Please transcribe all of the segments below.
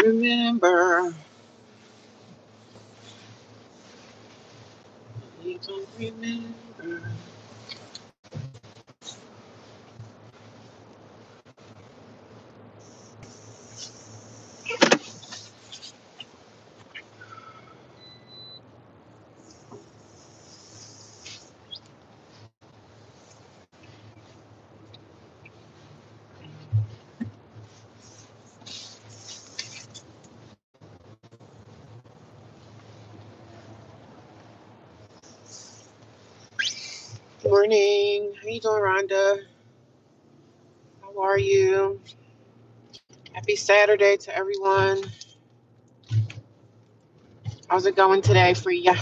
remember. You don't remember. Morning. How you doing, Rhonda? How are you? Happy Saturday to everyone. How's it going today for ya?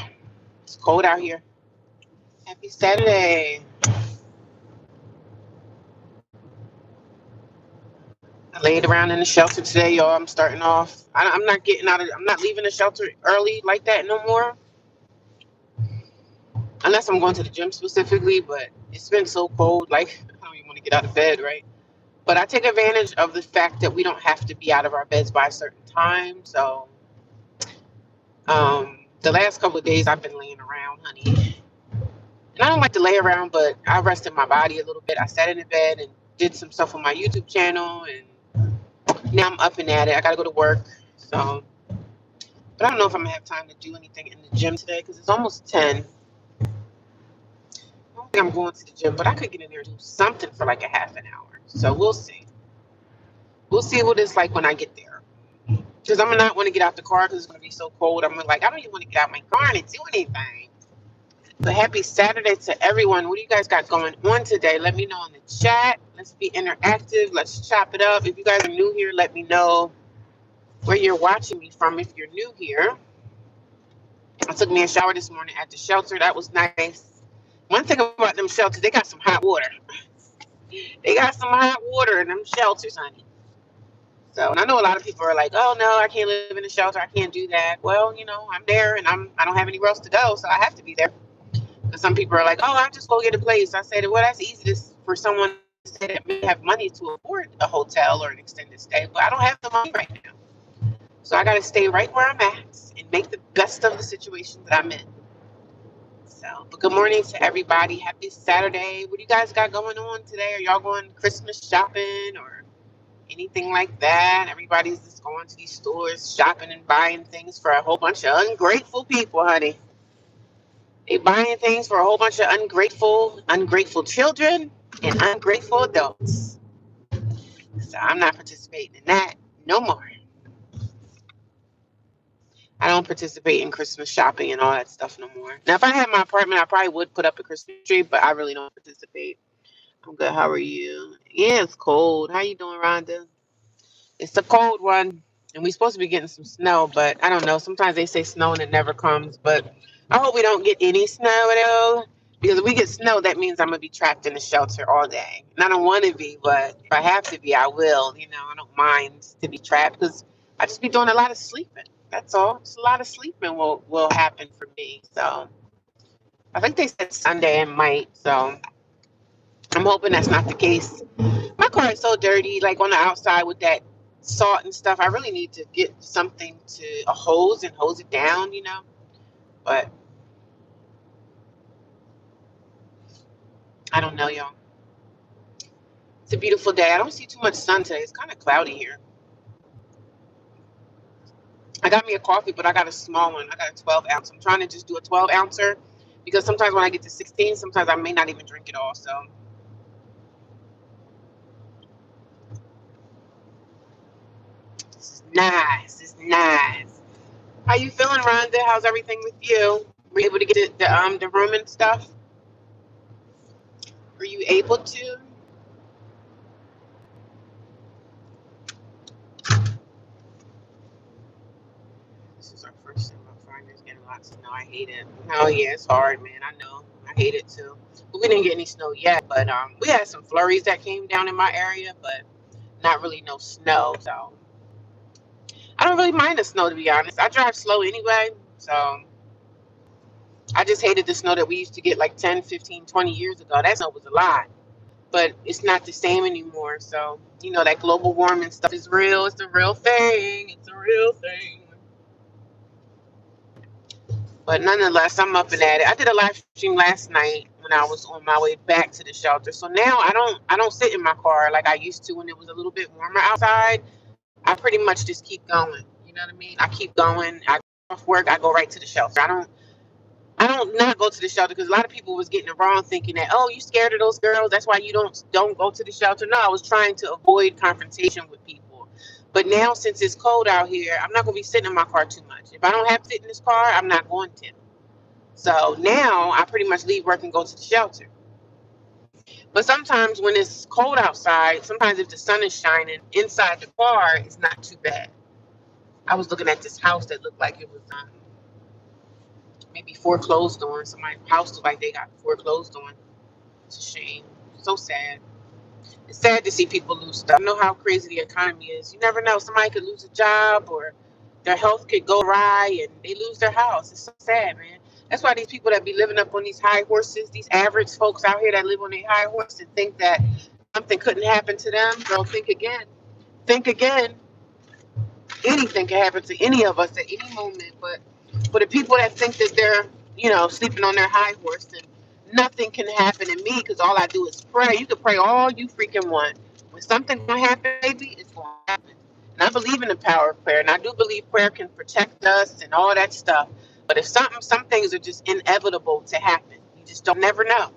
It's cold out here. Happy Saturday. I laid around in the shelter today, y'all. I'm starting off. I'm not getting out of. I'm not leaving the shelter early like that no more, unless I'm going to the gym specifically. But it's been so cold, like I don't even want to get out of bed, right? But I take advantage of the fact that we don't have to be out of our beds by a certain time. So, the last couple of days I've been laying around, honey. And I don't like to lay around, but I rested my body a little bit. I sat in the bed and did some stuff on my YouTube channel, and now I'm up and at it. I gotta go to work, so. But I don't know if I'm gonna have time to do anything in the gym today because it's almost 10. I don't think I'm going to the gym, but I could get in there and do something for like a half an hour. So we'll see. We'll see what it's like when I get there. Because I'm not want to get out the car because it's gonna be so cold. I'm like, I don't even want to get out my car and do anything. But happy Saturday to everyone. What do you guys got going on today? Let me know in the chat. Let's be interactive. Let's chop it up. If you guys are new here, let me know where you're watching me from if you're new here. I took me a shower this morning at the shelter. That was nice. One thing about them shelters, they got some hot water. They got some hot water in them shelters, honey. So, and I know a lot of people are like, "Oh no, I can't live in a shelter. I can't do that." Well, I'm there, and I don't have anywhere else to go, so I have to be there. Because some people are like, "Oh, I'll just go get a place." I said, "Well, that's easy for someone to say that may have money to afford a hotel or an extended stay, but I don't have the money right now, so I got to stay right where I'm at and make the best of the situation that I'm in." So, but good morning to everybody. Happy Saturday. What do you guys got going on today? Are y'all going Christmas shopping or anything like that? Everybody's just going to these stores shopping and buying things for a whole bunch of ungrateful people, honey. They buying things for a whole bunch of ungrateful children and ungrateful adults. So I'm not participating in that no more. I don't participate in Christmas shopping and all that stuff no more. Now, if I had my apartment, I probably would put up a Christmas tree, but I really don't participate. I'm good. How are you? Yeah, it's cold. How you doing, Rhonda? It's a cold one, and we're supposed to be getting some snow, but I don't know. Sometimes they say snow and it never comes, but I hope we don't get any snow at all. Because if we get snow, that means I'm gonna be trapped in the shelter all day. And I don't want to be, but if I have to be, I will. I don't mind to be trapped because I just be doing a lot of sleeping. That's all. Just a lot of sleeping will happen for me. So I think they said Sunday it might. So I'm hoping that's not the case. My car is so dirty, like on the outside with that salt and stuff. I really need to get something to a hose and hose it down. But I don't know, y'all. It's a beautiful day. I don't see too much sun today. It's kind of cloudy here. I got me a coffee, but I got a small one. I got a 12 ounce. I'm trying to just do a 12 ouncer because sometimes when I get to 16, sometimes I may not even drink it all. So this is nice. It's nice. How you feeling, Rhonda? How's everything with you? Were you able to get the room and stuff? Were you able to? This is our first time our farmers getting lots of snow. I hate it. Oh yeah, it's hard, man. I know. I hate it too. But we didn't get any snow yet. But we had some flurries that came down in my area, but not really no snow. So I don't really mind the snow, to be honest. I drive slow anyway, so I just hated the snow that we used to get like 10, 15, 20 years ago. That snow was a lot. but it's not the same anymore. So, that global warming stuff is real. It's a real thing. It's a real thing. But nonetheless, I'm up and at it. I did a live stream last night when I was on my way back to the shelter. So now I don't sit in my car like I used to when it was a little bit warmer outside. I pretty much just keep going. You know what I mean? I keep going. I go off work, I go right to the shelter. I don't not go to the shelter because a lot of people was getting it wrong, thinking that, oh, you scared of those girls, that's why you don't go to the shelter. No, I was trying to avoid confrontation with people. But now, since it's cold out here, I'm not going to be sitting in my car too much. If I don't have to sit in this car, I'm not going to. So now I pretty much leave work and go to the shelter. But sometimes when it's cold outside, sometimes if the sun is shining inside the car, it's not too bad. I was looking at this house that looked like it was maybe foreclosed on. Somebody's house looked like they got foreclosed on. It's a shame. So sad. It's sad to see people lose stuff. I know how crazy the economy is. You never know. Somebody could lose a job or their health could go awry and they lose their house. It's so sad, man. That's why these people that be living up on these high horses, these average folks out here that live on their high horse and think that something couldn't happen to them, girl, think again. Think again. Anything can happen to any of us at any moment. But for the people that think that they're, sleeping on their high horse and nothing can happen to me because all I do is pray. You can pray all you freaking want. When something's going to happen, baby, it's going to happen. And I believe in the power of prayer. And I do believe prayer can protect us and all that stuff. But if some things are just inevitable to happen. You just don't never know.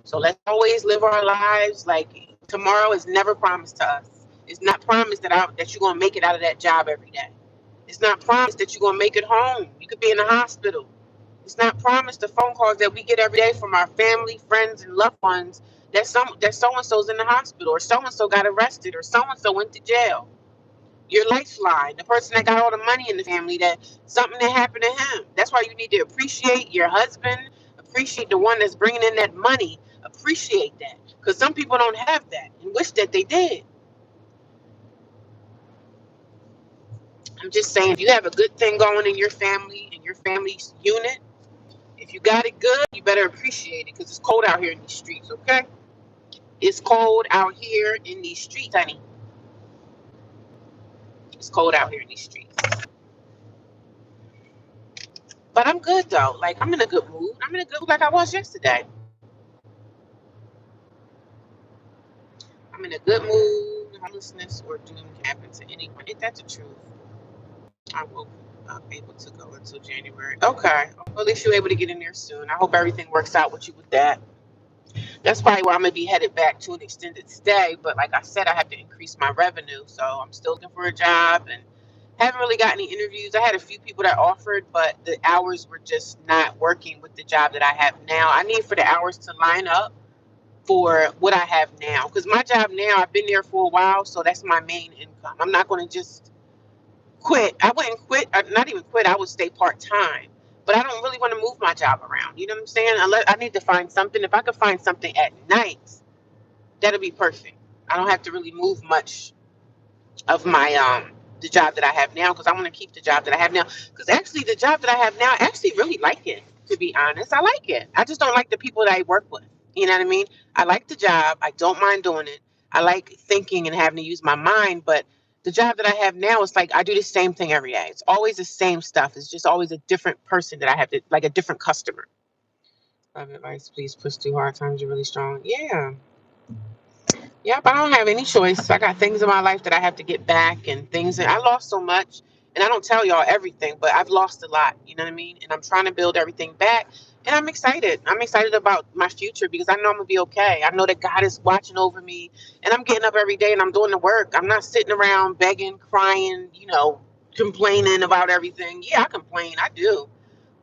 So let's always live our lives like tomorrow is never promised to us. It's not promised that you're going to make it out of that job every day. It's not promised that you're going to make it home. You could be in the hospital. It's not promised the phone calls that we get every day from our family, friends, and loved ones that so-and-so's in the hospital or so-and-so got arrested or so-and-so went to jail. Your lifeline, the person that got all the money in the family, that something that happened to him. That's why you need to appreciate your husband, appreciate the one that's bringing in that money, appreciate that. Because some people don't have that and wish that they did. I'm just saying, if you have a good thing going in your family, in your family's unit, if you got it good, you better appreciate it because it's cold out here in these streets, okay? It's cold out here in these streets, honey. It's cold out here in these streets. But I'm good, though. Like, I'm in a good mood. I'm in a good mood like I was yesterday. I'm in a good mood. Homelessness or doom can happen to anyone. Ain't that the truth? I will be able to go until January. Okay. Well, at least you're able to get in there soon. I hope everything works out with you with that. That's probably where I'm going to be headed back to an extended stay. But like I said, I have to increase my revenue. So I'm still looking for a job and haven't really got any interviews. I had a few people that offered, but the hours were just not working with the job that I have now. I need for the hours to line up for what I have now. Because my job now, I've been there for a while. So that's my main income. I'm not going to just quit. I wouldn't quit, not even quit. I would stay part-time. But I don't really want to move my job around. You know what I'm saying? I need to find something. If I could find something at night, that'll be perfect. I don't have to really move much of my the job that I have now because I want to keep the job that I have now. Because actually, the job that I have now, I actually really like it. To be honest, I like it. I just don't like the people that I work with. You know what I mean? I like the job. I don't mind doing it. I like thinking and having to use my mind, but the job that I have now is like I do the same thing every day. It's always the same stuff. It's just always a different person that I have to, like a different customer. Love advice, please push through hard times. You're really strong. Yeah. Yep, I don't have any choice. I got things in my life that I have to get back and things that I lost so much. And I don't tell y'all everything, but I've lost a lot. You know what I mean? And I'm trying to build everything back. And I'm excited. I'm excited about my future because I know I'm going to be okay. I know that God is watching over me. And I'm getting up every day and I'm doing the work. I'm not sitting around begging, crying, complaining about everything. Yeah, I complain. I do.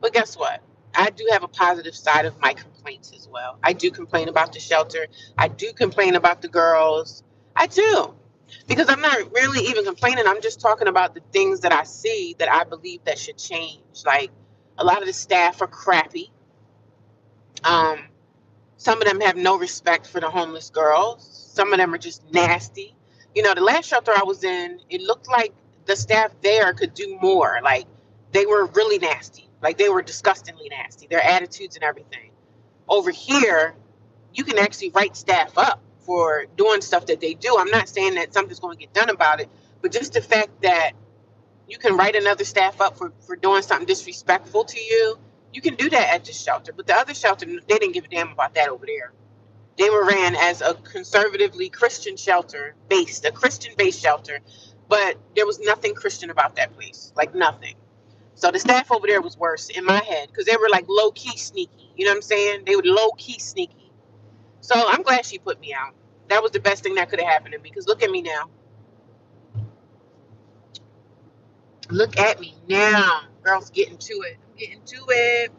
But guess what? I do have a positive side of my complaints as well. I do complain about the shelter. I do complain about the girls. I do. Because I'm not really even complaining. I'm just talking about the things that I see that I believe that should change. Like a lot of the staff are crappy. Some of them have no respect for the homeless girls. Some of them are just nasty. The last shelter I was in, it looked like the staff there could do more. Like they were really nasty. Like they were disgustingly nasty. Their attitudes and everything. Over here, you can actually write staff up for doing stuff that they do. I'm not saying that something's going to get done about it, but just the fact that you can write another staff up for doing something disrespectful to you, you can do that at this shelter. But the other shelter, they didn't give a damn about that over there. They were ran as a conservatively Christian shelter, a Christian-based shelter, but there was nothing Christian about that place, like nothing. So the staff over there was worse in my head because they were like low-key sneaky. You know what I'm saying? They were low-key sneaky. So I'm glad she put me out. That was the best thing that could have happened to me because look at me now. Look at me now. Girls, get into it. Get into it.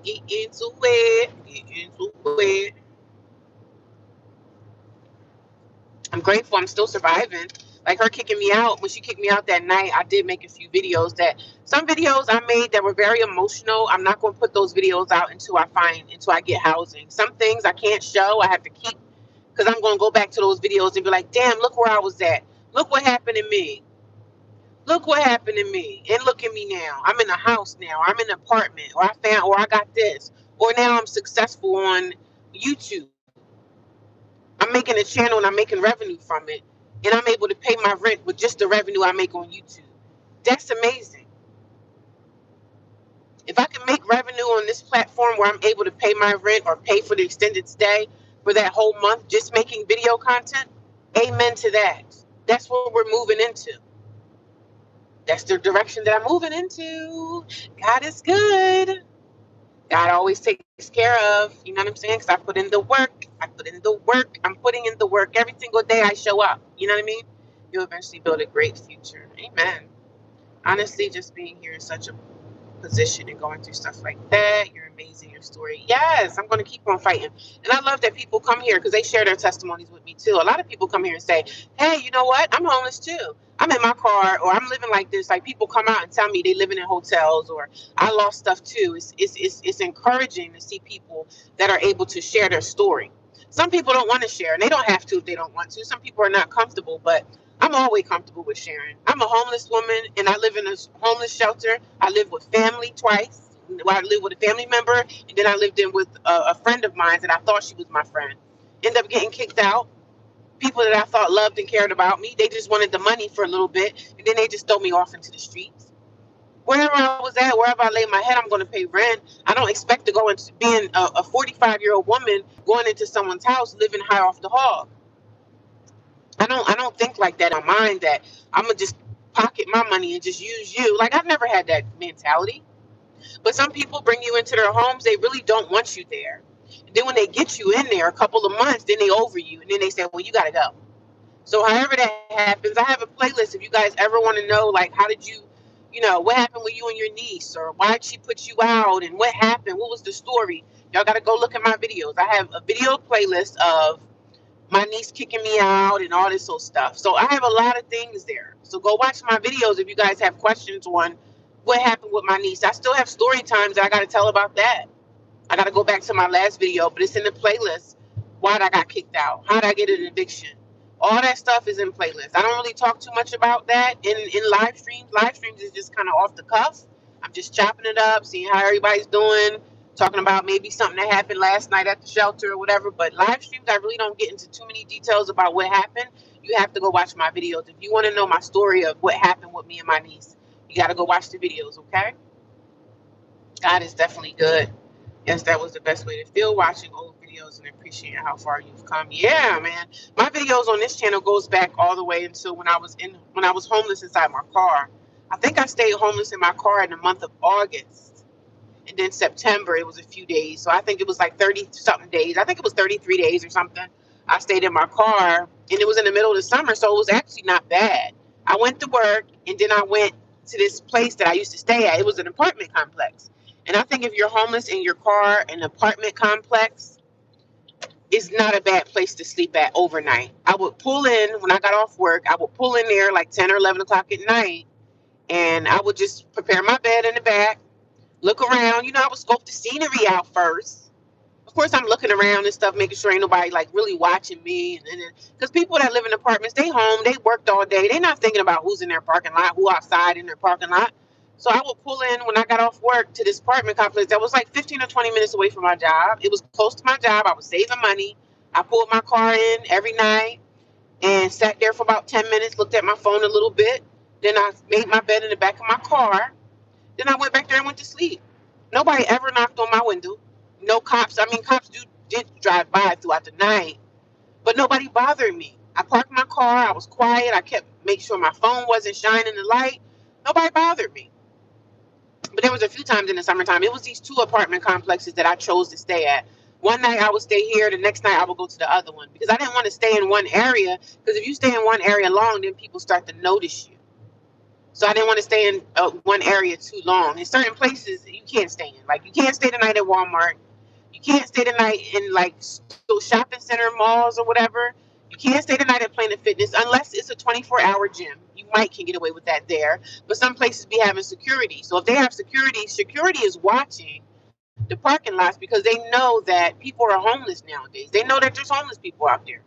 Get into it. Get into it. I'm grateful I'm still surviving. Like her kicking me out, when she kicked me out that night, I did make a few videos some videos I made that were very emotional. I'm not going to put those videos out until I get housing. Some things I can't show, I have to keep, because I'm going to go back to those videos and be like, damn, look where I was at. Look what happened to me. Look what happened to me. And look at me now. I'm in a house now. I'm in an apartment. Or I got this. Or now I'm successful on YouTube. I'm making a channel and I'm making revenue from it. And I'm able to pay my rent with just the revenue I make on YouTube. That's amazing. If I can make revenue on this platform where I'm able to pay my rent or pay for the extended stay for that whole month, just making video content, amen to that. That's what we're moving into. That's the direction that I'm moving into. God is good. God always takes care of. You know what I'm saying? Because I put in the work. I'm putting in the work every single day I show up. You know what I mean? You'll eventually build a great future. Amen. Honestly, just being here is such a position and going through stuff like that. You're amazing. Your story. Yes, I'm going to keep on fighting. And I love that people come here because they share their testimonies with me too. A lot of people come here and say, hey, you know what? I'm homeless too. I'm in my car or I'm living like this. Like people come out and tell me they living in hotels or I lost stuff too. It's encouraging to see people that are able to share their story. Some people don't want to share and they don't have to if they don't want to. Some people are not comfortable, but I'm always comfortable with sharing. I'm a homeless woman and I live in a homeless shelter. I live with family twice. I lived with a family member and then I lived in with a friend of mine that I thought she was my friend. Ended up getting kicked out. People that I thought loved and cared about me, they just wanted the money for a little bit and then they just throw me off into the streets. Wherever I was at, wherever I lay my head, I'm going to pay rent. I don't expect to go into being a 45-year-old woman going into someone's house living high off the hog. I don't think like that. I mind that I'm gonna just pocket my money and just use you. Like I've never had that mentality. But some people bring you into their homes, they really don't want you there. And then when they get you in there a couple of months, then they over you and then they say, well, you gotta go. So however that happens, I have a playlist if you guys ever want to know, like, how did what happened with you and your niece, or why'd she put you out, and what happened, what was the story? Y'all gotta go look at my videos. I have a video playlist of my niece kicking me out and all this old stuff. So I have a lot of things there. So go watch my videos if you guys have questions on what happened with my niece. I still have story times that I got to tell about that. I got to go back to my last video, but it's in the playlist. Why'd I got kicked out? How'd I get an eviction? All that stuff is in playlist. I don't really talk too much about that in live streams. Live streams is just kind of off the cuff. I'm just chopping it up, seeing how everybody's doing, talking about maybe something that happened last night at the shelter or whatever. But live streams, I really don't get into too many details about what happened. You have to go watch my videos. If you want to know my story of what happened with me and my niece, you got to go watch the videos, okay? God is definitely good. Yes, that was the best way to feel, watching old videos and appreciating how far you've come. Yeah, man. My videos on this channel goes back all the way until when I was homeless inside my car. I think I stayed homeless in my car in the month of August. And then September, it was a few days. So I think it was like 30-something days. I think it was 33 days or something. I stayed in my car, and it was in the middle of the summer, so it was actually not bad. I went to work, and then I went to this place that I used to stay at. It was an apartment complex. And I think if you're homeless in your car, an apartment complex is not a bad place to sleep at overnight. I would pull in, when I got off work, I would pull in there like 10 or 11 o'clock at night, and I would just prepare my bed in the back, look around. I would scope the scenery out first. Of course, I'm looking around and stuff, making sure ain't nobody like really watching me. And because people that live in apartments, they home, they worked all day. They're not thinking about who's in their parking lot, who outside in their parking lot. So I would pull in when I got off work to this apartment complex that was like 15 or 20 minutes away from my job. It was close to my job. I was saving money. I pulled my car in every night and sat there for about 10 minutes, looked at my phone a little bit. Then I made my bed in the back of my car. Then I went back there and went to sleep. Nobody ever knocked on my window. No cops. I mean, cops did drive by throughout the night, but nobody bothered me. I parked my car. I was quiet. I kept make sure my phone wasn't shining the light. Nobody bothered me. But there was a few times in the summertime. It was these two apartment complexes that I chose to stay at. One night I would stay here. The next night I would go to the other one because I didn't want to stay in one area. Because if you stay in one area long, then people start to notice you. So I didn't want to stay in one area too long. In certain places, you can't stay in. Like, you can't stay the night at Walmart. You can't stay the night in, like, those shopping center malls or whatever. You can't stay the night at Planet Fitness unless it's a 24-hour gym. You might can get away with that there. But some places be having security. So if they have security, security is watching the parking lots because they know that people are homeless nowadays. They know that there's homeless people out there.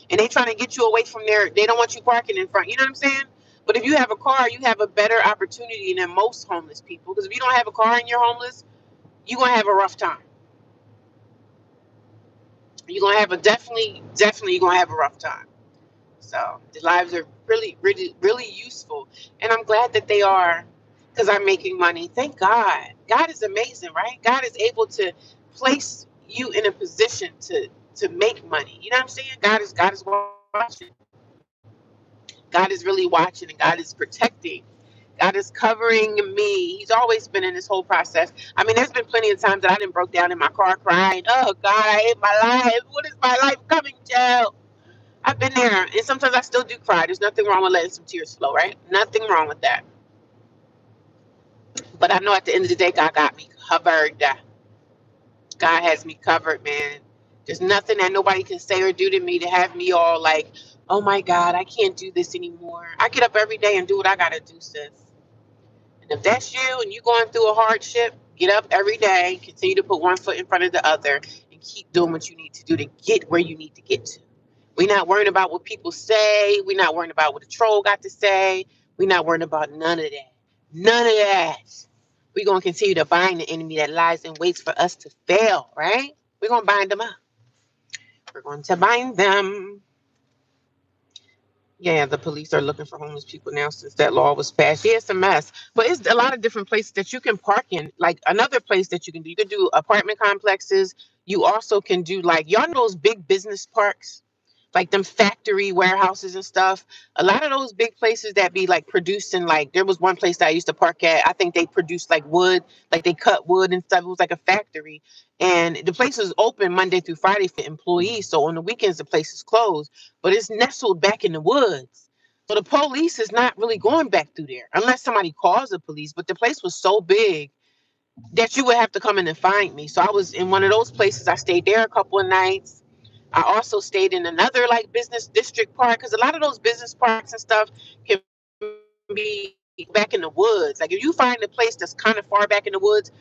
And they trying to get you away from there. They don't want you parking in front. You know what I'm saying? But if you have a car, you have a better opportunity than most homeless people. Because if you don't have a car and you're homeless, you're going to have a rough time. You're going to have definitely you're going to have a rough time. So the lives are really, really, really useful. And I'm glad that they are because I'm making money. Thank God. God is amazing, right? God is able to place you in a position to make money. You know what I'm saying? God is watching. God is really watching and God is protecting. God is covering me. He's always been in this whole process. I mean, there's been plenty of times that I didn't broke down in my car crying, oh God, I hate my life. What is my life coming to? I've been there. And sometimes I still do cry. There's nothing wrong with letting some tears flow, right? Nothing wrong with that. But I know at the end of the day, God got me covered. God has me covered, man. There's nothing that nobody can say or do to me to have me all like, oh my God, I can't do this anymore. I get up every day and do what I got to do, sis. And if that's you and you're going through a hardship, get up every day, continue to put one foot in front of the other, and keep doing what you need to do to get where you need to get to. We're not worrying about what people say. We're not worrying about what the troll got to say. We're not worrying about none of that. None of that. We're going to continue to bind the enemy that lies and waits for us to fail, right? We're going to bind them up. We're going to bind them. Yeah, the police are looking for homeless people now since that law was passed. Yeah, it's a mess. But it's a lot of different places that you can park in. Like another place that you can do apartment complexes. You also can do like, y'all know those big business parks? Like them factory warehouses and stuff. A lot of those big places that be like producing, like there was one place that I used to park at. I think they produced like wood, like they cut wood and stuff. It was like a factory. And the place is open Monday through Friday for employees. So on the weekends, the place is closed, but it's nestled back in the woods. So the police is not really going back through there unless somebody calls the police. But the place was so big that you would have to come in and find me. So I was in one of those places. I stayed there a couple of nights. I also stayed in another like business district park because a lot of those business parks and stuff can be back in the woods. Like if you find a place that's kind of far back in the woods,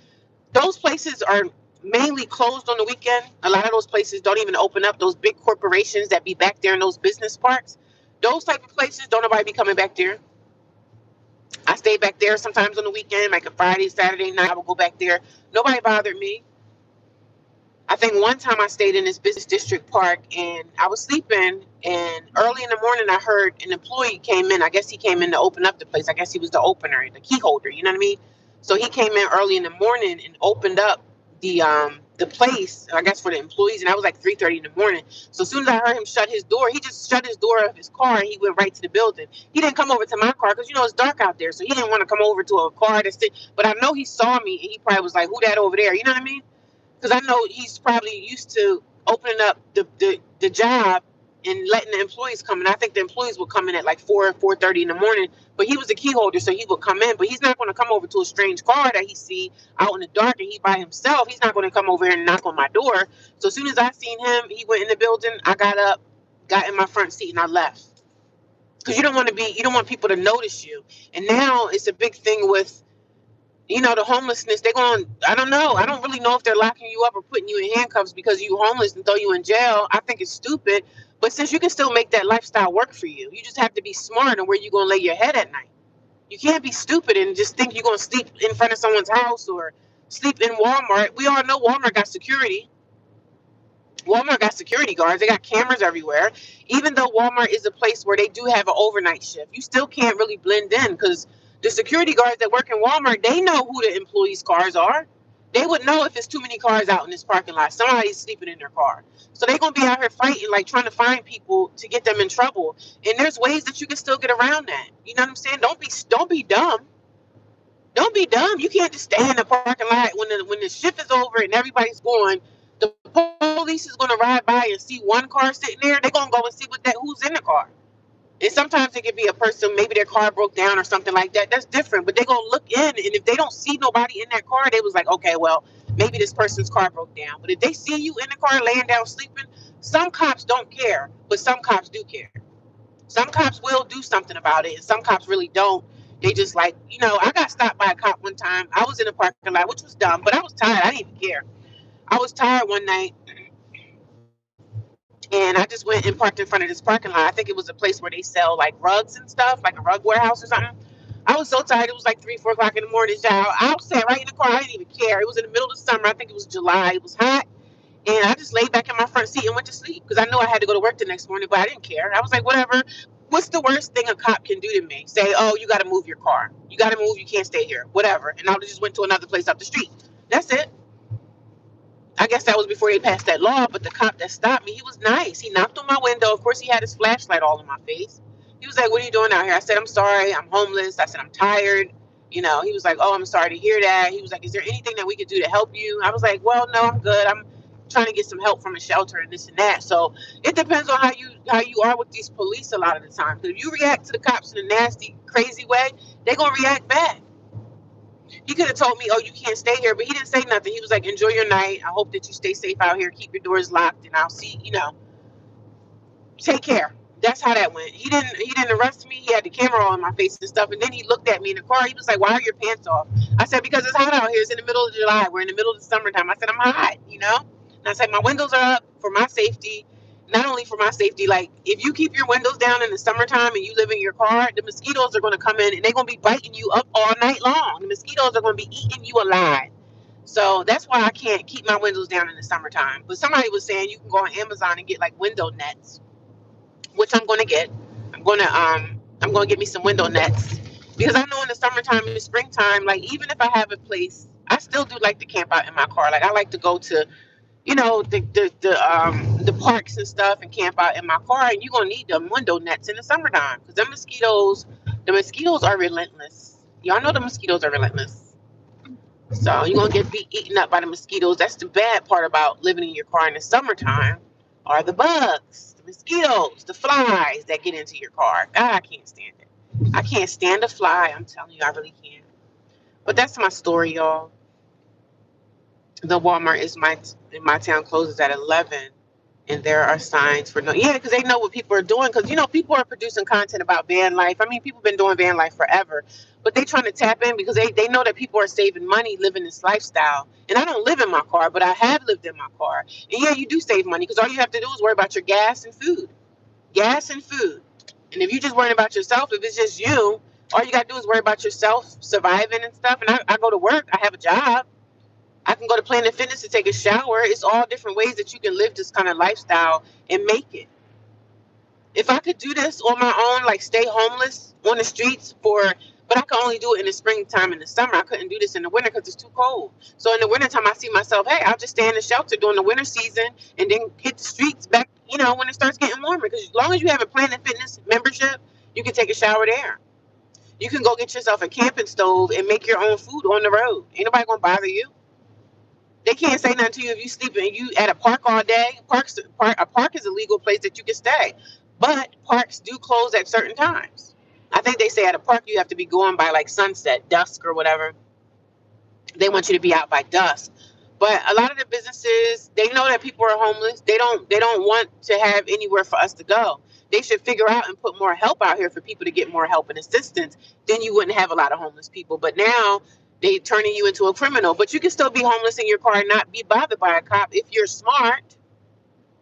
those places are mainly closed on the weekend. A lot of those places don't even open up. Those big corporations that be back there in those business parks, those type of places, don't nobody be coming back there. I stayed back there sometimes on the weekend, like a Friday, Saturday night. I would go back there. Nobody bothered me. I think one time I stayed in this business district park and I was sleeping, and early in the morning I heard an employee came in. I guess he came in to open up the place. I guess he was the opener, the key holder, you know what I mean? So he came in early in the morning and opened up the place, I guess for the employees, and that was like 3:30 in the morning. So as soon as I heard him shut his door, he just shut his door of his car and he went right to the building. He didn't come over to my car because it's dark out there, so he didn't want to come over to a car that's but I know he saw me and he probably was like, who that over there? You know what I mean? Because I know he's probably used to opening up the job and letting the employees come in. I think the employees would come in at like 4:30 in the morning, but he was the key holder, so he would come in. But he's not going to come over to a strange car that he see out in the dark and he by himself. He's not going to come over here and knock on my door. So as soon as I seen him, he went in the building. I got up, got in my front seat, and I left. Because you don't want people to notice you. And now it's a big thing with the homelessness. I don't know. I don't really know if they're locking you up or putting you in handcuffs because you homeless and throw you in jail. I think it's stupid. But since you can still make that lifestyle work for you, you just have to be smart on where you're going to lay your head at night. You can't be stupid and just think you're going to sleep in front of someone's house or sleep in Walmart. We all know Walmart got security. Walmart got security guards. They got cameras everywhere. Even though Walmart is a place where they do have an overnight shift, you still can't really blend in because the security guards that work in Walmart, they know who the employees' cars are. They would know if there's too many cars out in this parking lot. Somebody's sleeping in their car. So they're going to be out here fighting, like trying to find people to get them in trouble. And there's ways that you can still get around that. You know what I'm saying? Don't be dumb. Don't be dumb. You can't just stay in the parking lot when the shift is over and everybody's going. The police is gonna ride by and see one car sitting there. They're gonna go and see who's in the car. And sometimes it could be a person, maybe their car broke down or something like that. That's different. But they're gonna look in, and if they don't see nobody in that car, they was like, okay, well, maybe this person's car broke down. But if they see you in the car laying down sleeping, some cops don't care, but some cops do care. Some cops will do something about it, and some cops really don't. They just like, I got stopped by a cop one time. I was in a parking lot, which was dumb, but I was tired. I didn't even care. I was tired one night, and I just went and parked in front of this parking lot. I think it was a place where they sell like rugs and stuff, like a rug warehouse or something. I was so tired. It was like 3, 4 o'clock in the morning, child. I sat right in the car. I didn't even care. It was in the middle of the summer. I think it was July. It was hot. And I just laid back in my front seat and went to sleep because I knew I had to go to work the next morning, but I didn't care. I was like, whatever. What's the worst thing a cop can do to me? Say, oh, you got to move your car. You got to move. You can't stay here. Whatever. And I just went to another place up the street. That's it. I guess that was before they passed that law, but the cop that stopped me, he was nice. He knocked on my window. Of course, he had his flashlight all in my face. He was like, what are you doing out here? I said, I'm sorry. I'm homeless. I said, I'm tired. He was like, oh, I'm sorry to hear that. He was like, is there anything that we could do to help you? I was like, well, no, I'm good. I'm trying to get some help from a shelter and this and that. So it depends on how you are with these police a lot of the time. Because if you react to the cops in a nasty, crazy way, they're going to react back. He could have told me, oh, you can't stay here, but he didn't say nothing. He was like, enjoy your night. I hope that you stay safe out here. Keep your doors locked, and I'll see, take care. That's how that went. He didn't arrest me. He had the camera all in my face and stuff. And then he looked at me in the car. He was like, why are your pants off? I said, because it's hot out here. It's in the middle of July. We're in the middle of the summertime. I said, I'm hot, And I said, my windows are up for my safety. Not only for my safety, like if you keep your windows down in the summertime and you live in your car, the mosquitoes are going to come in and they're going to be biting you up all night long. The mosquitoes are going to be eating you alive. So that's why I can't keep my windows down in the summertime. But somebody was saying you can go on Amazon and get like window nets, which I'm going to get. I'm going to get me some window nets because I know in the summertime and the springtime, like even if I have a place, I still do like to camp out in my car. Like I like to go to the parks and stuff and camp out in my car, and you're gonna need them window nets in the summertime because the mosquitoes are relentless. Y'all know the mosquitoes are relentless. So you're gonna be eaten up by the mosquitoes. That's the bad part about living in your car in the summertime are the bugs, the mosquitoes, the flies that get into your car. God, I can't stand it. I can't stand a fly. I'm telling you, I really can't. But that's my story, y'all. The Walmart in my town closes at 11, and there are signs for because they know what people are doing because people are producing content about van life. I mean, people have been doing van life forever, but they trying to tap in because they know that people are saving money living this lifestyle. And I don't live in my car, but I have lived in my car. And yeah, you do save money because all you have to do is worry about your gas and food. And if you're just worrying about yourself, if it's just you, all you got to do is worry about yourself surviving and stuff. And I go to work. I have a job. I can go to Planet Fitness to take a shower. It's all different ways that you can live this kind of lifestyle and make it. If I could do this on my own, like stay homeless on the streets but I can only do it in the springtime and the summer. I couldn't do this in the winter because it's too cold. So in the wintertime, I see myself, hey, I'll just stay in the shelter during the winter season and then hit the streets back, when it starts getting warmer. Because as long as you have a Planet Fitness membership, you can take a shower there. You can go get yourself a camping stove and make your own food on the road. Ain't nobody going to bother you. They can't say nothing to you if you sleep and you at a park all day. A park is a legal place that you can stay, but parks do close at certain times. I think they say at a park you have to be going by like sunset, dusk or whatever. They want you to be out by dusk. But a lot of the businesses, they know that people are homeless. They don't want to have anywhere for us to go. They should figure out and put more help out here for people to get more help and assistance. Then you wouldn't have a lot of homeless people. But now they turning you into a criminal. But you can still be homeless in your car and not be bothered by a cop if you're smart.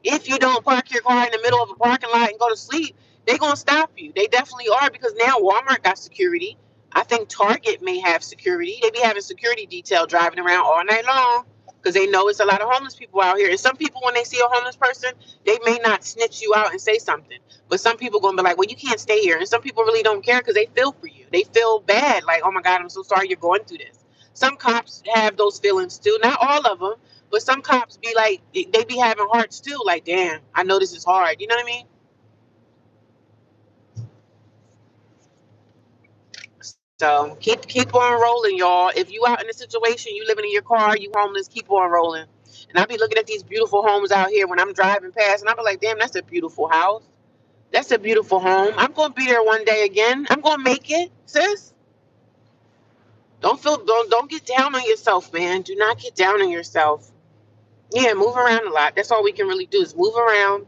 If you don't park your car in the middle of a parking lot and go to sleep, they're going to stop you. They definitely are because now Walmart got security. I think Target may have security. They be having security detail driving around all night long because they know it's a lot of homeless people out here. And some people, when they see a homeless person, they may not snitch you out and say something. But some people going to be like, well, you can't stay here. And some people really don't care because they feel for you. They feel bad. Like, oh, my God, I'm so sorry you're going through this. Some cops have those feelings, too. Not all of them. But some cops be like, they be having hearts, too. Like, damn, I know this is hard. You know what I mean? So keep on rolling, y'all. If you out in a situation, you living in your car, you homeless, keep on rolling. And I be looking at these beautiful homes out here when I'm driving past, and I be like, damn, that's a beautiful house. That's a beautiful home. I'm gonna be there one day again. I'm gonna make it, sis. Don't get down on yourself, man. Do not get down on yourself. Yeah, move around a lot. That's all we can really do is move around.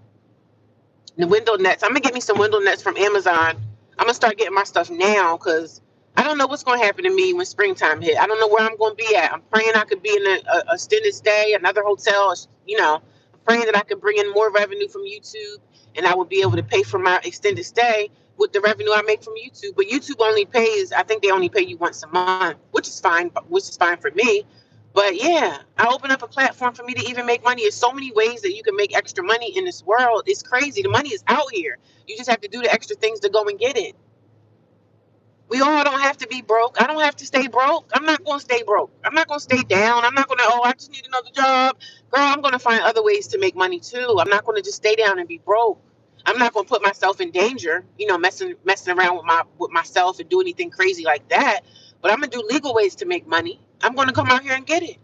The window nets. I'm gonna get me some window nets from Amazon. I'm gonna start getting my stuff now because I don't know what's gonna happen to me when springtime hit. I don't know where I'm gonna be at. I'm praying I could be in a extended stay, another hotel. You know, I'm praying that I could bring in more revenue from YouTube, and I would be able to pay for my extended stay with the revenue I make from YouTube. But YouTube only pays. I think they only pay you once a month, which is fine. Which is fine for me. But yeah, I open up a platform for me to even make money. There's so many ways that you can make extra money in this world. It's crazy. The money is out here. You just have to do the extra things to go and get it. We all don't have to be broke. I don't have to stay broke. I'm not going to stay broke. I'm not going to stay down. I'm not going to, oh, I just need another job. Girl, I'm going to find other ways to make money too. I'm not going to just stay down and be broke. I'm not going to put myself in danger, messing around with myself and do anything crazy like that. But I'm going to do legal ways to make money. I'm going to come out here and get it.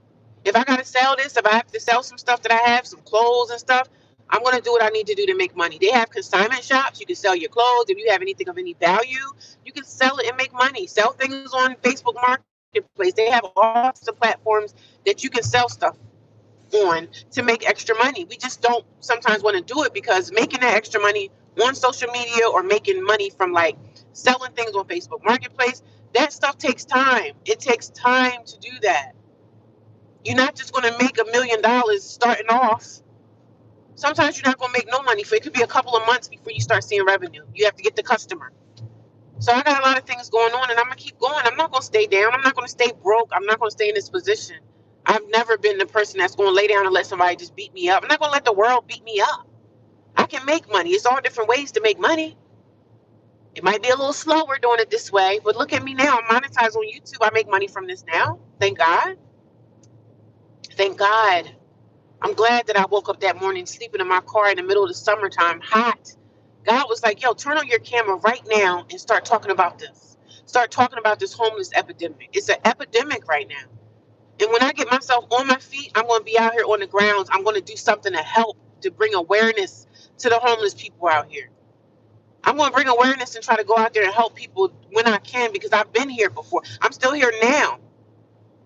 If I got to sell this, if I have to sell some stuff that I have, some clothes and stuff, I'm going to do what I need to do to make money. They have consignment shops. You can sell your clothes. If you have anything of any value, you can sell it and make money. Sell things on Facebook Marketplace. They have all sorts of platforms that you can sell stuff on to make extra money. We just don't sometimes want to do it because making that extra money on social media or making money from like selling things on Facebook Marketplace, that stuff takes time. It takes time to do that. You're not just going to make $1,000,000 starting off. Sometimes you're not going to make no money for it. It could be a couple of months before you start seeing revenue. You have to get the customer. So I got a lot of things going on and I'm going to keep going. I'm not going to stay down. I'm not going to stay broke. I'm not going to stay in this position. I've never been the person that's going to lay down and let somebody just beat me up. I'm not going to let the world beat me up. I can make money. It's all different ways to make money. It might be a little slower doing it this way, but look at me now. I'm monetized on YouTube. I make money from this now. Thank God. Thank God. I'm glad that I woke up that morning sleeping in my car in the middle of the summertime, hot. God was like, yo, turn on your camera right now and start talking about this. Start talking about this homeless epidemic. It's an epidemic right now. And when I get myself on my feet, I'm going to be out here on the grounds. I'm going to do something to help, to bring awareness to the homeless people out here. I'm going to bring awareness and try to go out there and help people when I can because I've been here before. I'm still here now.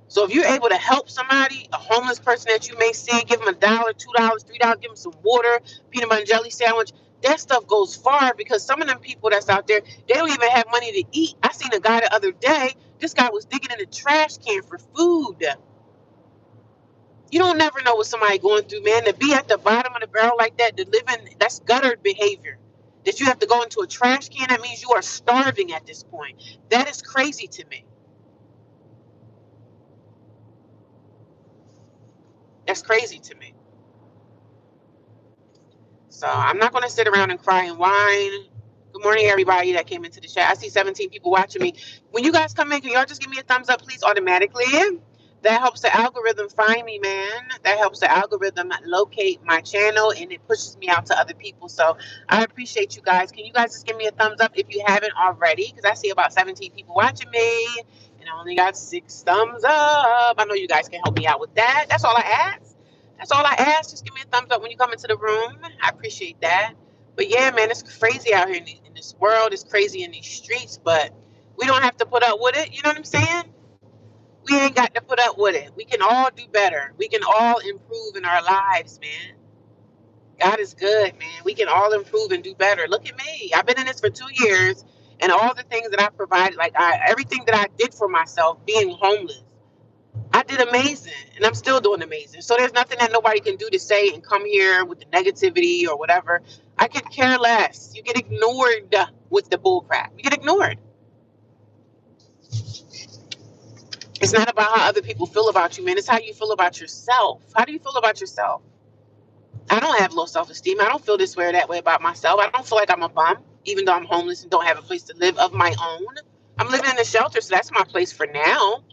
So if you're able to help somebody, a homeless person that you may see, give them $1, $2, $3, give them some water, peanut butter and jelly sandwich, that stuff goes far because some of them people that's out there, they don't even have money to eat. I seen a guy the other day. This guy was digging in a trash can for food. You don't never know what somebody going through, man. To be at the bottom of the barrel like that, to live in, that's gutter behavior. That you have to go into a trash can, that means you are starving at this point. That is crazy to me. That's crazy to me. So I'm not going to sit around and cry and whine. Good morning, everybody that came into the chat. I see 17 people watching me. When you guys come in, can y'all just give me a thumbs up, please, automatically? That helps the algorithm find me, man. That helps the algorithm locate my channel, and it pushes me out to other people. So I appreciate you guys. Can you guys just give me a thumbs up if you haven't already? Because I see about 17 people watching me, and I only got 6 thumbs up. I know you guys can help me out with that. That's all I ask. That's all I ask. Just give me a thumbs up when you come into the room. I appreciate that. But yeah, man, it's crazy out here in this world. It's crazy in these streets, but we don't have to put up with it. You know what I'm saying? We ain't got to put up with it. We can all do better. We can all improve in our lives, man. God is good, man. We can all improve and do better. Look at me. I've been in this for 2 years, and all the things that I provided, everything that I did for myself, being homeless, I did amazing, and I'm still doing amazing. So there's nothing that nobody can do to say and come here with the negativity or whatever. I could care less. You get ignored with the bull crap. You get ignored. It's not about how other people feel about you, man. It's how you feel about yourself. How do you feel about yourself? I don't have low self-esteem. I don't feel this way or that way about myself. I don't feel like I'm a bum, even though I'm homeless and don't have a place to live of my own. I'm living in a shelter, so that's my place for now.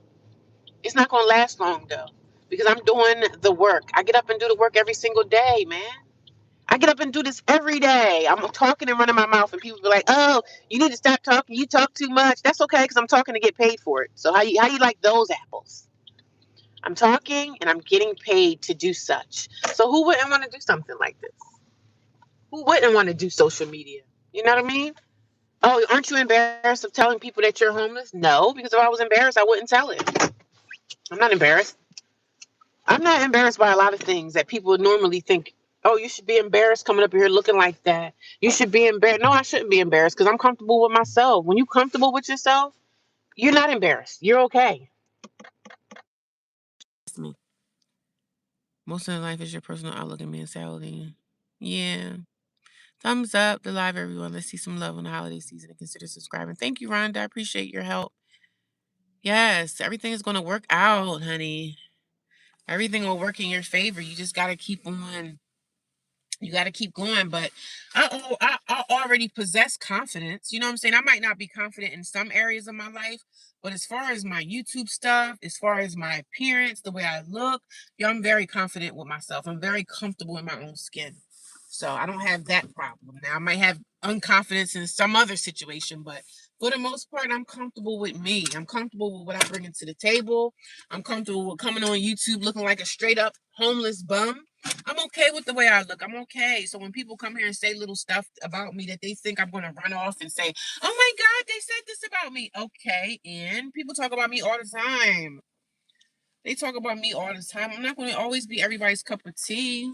It's not going to last long, though, because I'm doing the work. I get up and do the work every single day, man. I get up and do this every day. I'm talking and running my mouth, and people be like, "Oh, you need to stop talking. You talk too much." That's okay, because I'm talking to get paid for it. So how you like those apples? I'm talking and I'm getting paid to do such. So who wouldn't want to do something like this? Who wouldn't want to do social media? You know what I mean? Oh, aren't you embarrassed of telling people that you're homeless? No, because if I was embarrassed, I wouldn't tell it. I'm not embarrassed. I'm not embarrassed by a lot of things that people would normally think, oh, you should be embarrassed coming up here looking like that. You should be embarrassed. No, I shouldn't be embarrassed because I'm comfortable with myself. When you're comfortable with yourself, you're not embarrassed. You're okay. Me. Most of the life is your personal outlook and mentality. Yeah. Thumbs up the live, everyone. Let's see some love on the holiday season and consider subscribing. Thank you, Rhonda. I appreciate your help. Yes, everything is going to work out, honey. Everything will work in your favor. You just got to keep on. You got to keep going. But I already possess confidence. You know what I'm saying? I might not be confident in some areas of my life, but as far as my YouTube stuff, as far as my appearance, the way I look, yeah, I'm very confident with myself. I'm very comfortable in my own skin. So I don't have that problem. Now I might have unconfidence in some other situation, but for the most part, I'm comfortable with me. I'm comfortable with what I bring into the table. I'm comfortable with coming on YouTube looking like a straight up homeless bum. I'm okay with the way I look. I'm okay. So when people come here and say little stuff about me that they think I'm going to run off and say, oh my God, they said this about me. Okay. And people talk about me all the time. They talk about me all the time. I'm not going to always be everybody's cup of tea.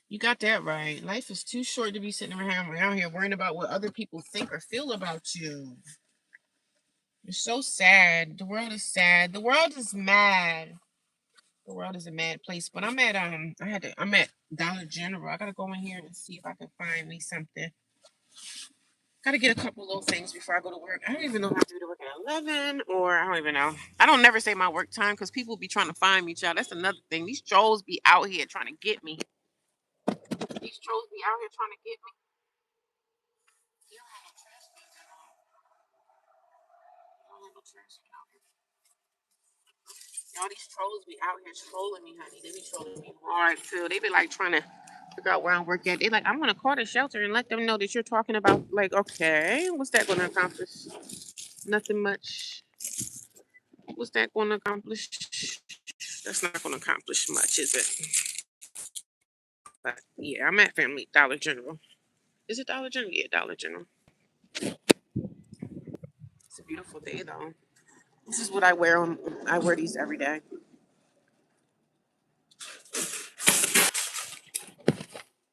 You got that right. Life is too short to be sitting around here worrying about what other people think or feel about you. It's so sad. The world is sad. The world is mad. The world is a mad place. But I'm at Dollar General. I gotta go in here and see if I can find me something. Gotta get a couple little things before I go to work. I don't even know if I have to be to work at 11 or I don't even know. I don't never say my work time because people be trying to find me, child. That's another thing. These trolls be out here trying to get me. These trolls be out here trying to get me. They don't have no trash cans at all. They don't have no trash can out here. All these trolls be out here trolling me, honey. They be trolling me hard too. They be like trying to figure out where I work at. They like, I'm gonna call the shelter and let them know that you're talking about like, okay, what's that gonna accomplish? Nothing much. What's that gonna accomplish? That's not gonna accomplish much, is it? But yeah, I'm at Family Dollar General. Is it Dollar General? Yeah, Dollar General. It's a beautiful day though. This is what I wear on I wear these every day.